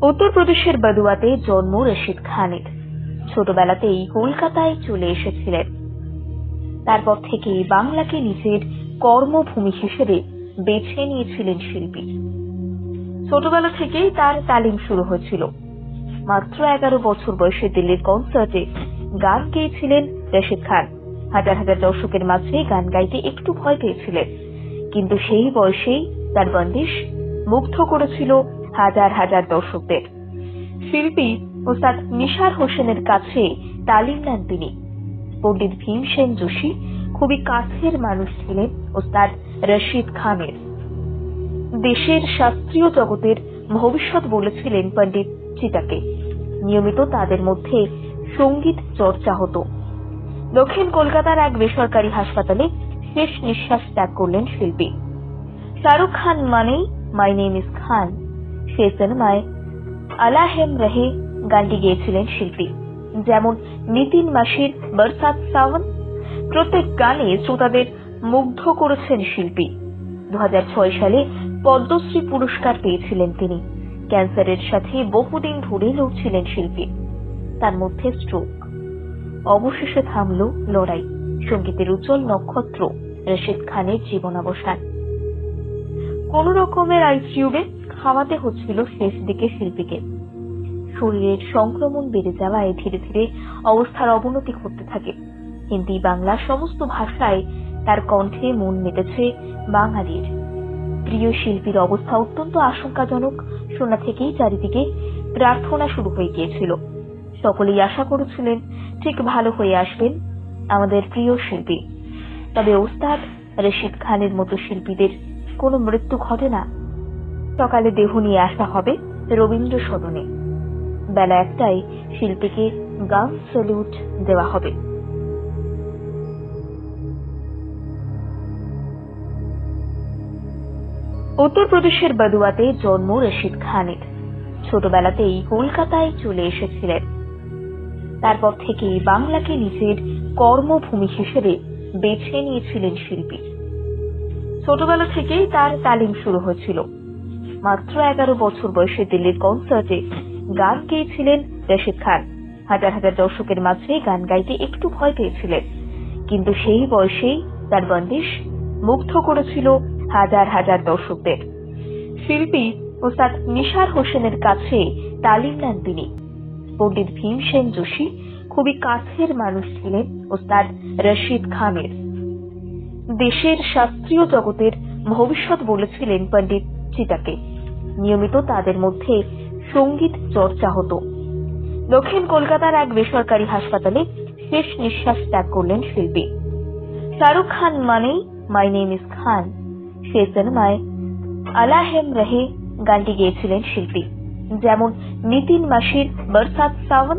উত্তরপ্রদেশের বদুয়াতে জন্ম রশিদ খানের। ছোটবেলাতেই কলকাতায় চলে এসেছিলেন। তারপর থেকেই বাংলাকে নিজের কর্মভূমি হিসেবে বেছে নিয়েছিলেন শিল্পী। ছোটবেলা থেকেই তার তালিম শুরু হয়েছিল। মাত্র 11 বছর বয়সে দিল্লির কনসার্টে গান গেয়েছিলেন রশিদ খান। হাজার হাজার দর্শকের মাঝে গান গাইতে একটু ভয় পেয়েছিলেন, কিন্তু সেই বয়সেই তার বন্দিশ মুগ্ধ করেছিল হাজার হাজার দর্শকদের। শিল্পী ওস্তাদ নিসার হোসেনের কাছে তালিম নেন তিনি। পণ্ডিত ভীমসেন যোশী খুবই কাছের মানুষ ছিলেন ওস্তাদ রশিদ খানের। দেশের শাস্ত্রীয় জগতের ভবিষ্যৎ বলেছিলেন পণ্ডিত চিতাকে। নিয়মিত তাদের মধ্যে সঙ্গীত চর্চা হতো। দক্ষিণ কলকাতার এক বেসরকারি হাসপাতালে শেষ নিঃশ্বাস ত্যাগ করলেন শিল্পী। শাহরুখ খান মানেই মাই নেম ইজ খান, সে সিনেমায় আলা হেম রহে গানটি গেয়েছিলেন শিল্পী। যেমন নিতিন মাসির বরসাত সাওন, প্রত্যেক গানে শ্রোতাদের মুগ্ধ করেছেন শিল্পী। 2006 সালে পদ্মশ্রী পুরস্কার পেয়েছিলেন তিনি। ক্যান্সারের সাথে বহুদিন ধরে লড়ছিলেন শিল্পী। তার মধ্যে স্ট্রোক। অবশেষে থামল লড়াই। সঙ্গীতের উজ্জ্বল নক্ষত্র রশিদ খানের জীবনাবসান। কোন রকমের আইসিইউতে খাওয়াতে হচ্ছিল শেষ দিকে শিল্পীকে। শরীরের সংক্রমণ বেড়ে যাওয়ায় ধীরে ধীরে অবস্থার অবনতি ঘটতে থাকে। হিন্দি বাংলা সমস্ত ভাষায় তার কণ্ঠে মন মেতেছে বাঙালির। প্রিয় শিল্পীর অবস্থা অত্যন্ত আশঙ্কাজনক শোনা থেকেই চারিদিকে প্রার্থনা শুরু হয়ে গিয়েছিল। সকলেই আশা করেছিলেন ঠিক ভালো হয়ে আসবেন আমাদের প্রিয় শিল্পী। তবে ওস্তাদ রশিদ খানের মতো শিল্পীদের কোনো মৃত্যু ঘটে না। সকালে দেহ নিয়ে আসা হবে রবীন্দ্র সদনে। বেলা 1টায় শিল্পীকে গান স্যালুট দেওয়া হবে। উত্তরপ্রদেশের বদুয়াতে জন্ম রশিদ খানের। ছোটবেলাতেই কলকাতায় চলে এসেছিলেন। তারপর থেকেই বাংলাকে নিজের কর্মভূমি হিসেবে বেছে নিয়েছিলেন শিল্পী। ছোটবেলা থেকেই তার তালিম শুরু হয়েছিল। মাত্র 11 বছর বয়সে দিল্লির কনসার্টে গান গেয়েছিলেন রশিদ খান। হাজার হাজার দর্শকের মাঝে গান গাইতে একটু ভয় পেয়েছিলেন, কিন্তু সেই বয়সেই তার বন্দিশ মুগ্ধ করেছিল হাজার হাজার দর্শকদের। শিল্পী ওস্তাদ নিসার হোসেনের কাছে তালিম নেন তিনি। পণ্ডিত ভীমসেন যোশী খুবই কাছের মানুষ ছিলেন ওস্তাদ রশিদ খানের। দেশের শাস্ত্রীয় জগতের ভবিষ্যৎ বলেছিলেন পণ্ডিত চিতাকে। নিয়মিত তাদের মধ্যে সঙ্গীত চর্চা হতো। দক্ষিণ কলকাতার এক বেসরকারি হাসপাতালে শেষ নিঃশ্বাস ত্যাগ করলেন শিল্পী। শাহরুখ খান মানেই মাই নেম ইজ খান, সে সিনেমায় আলা হেম রহে গানটি গেয়েছিলেন শিল্পী। যেমন নিতিন মাসির বরসাত সাওন,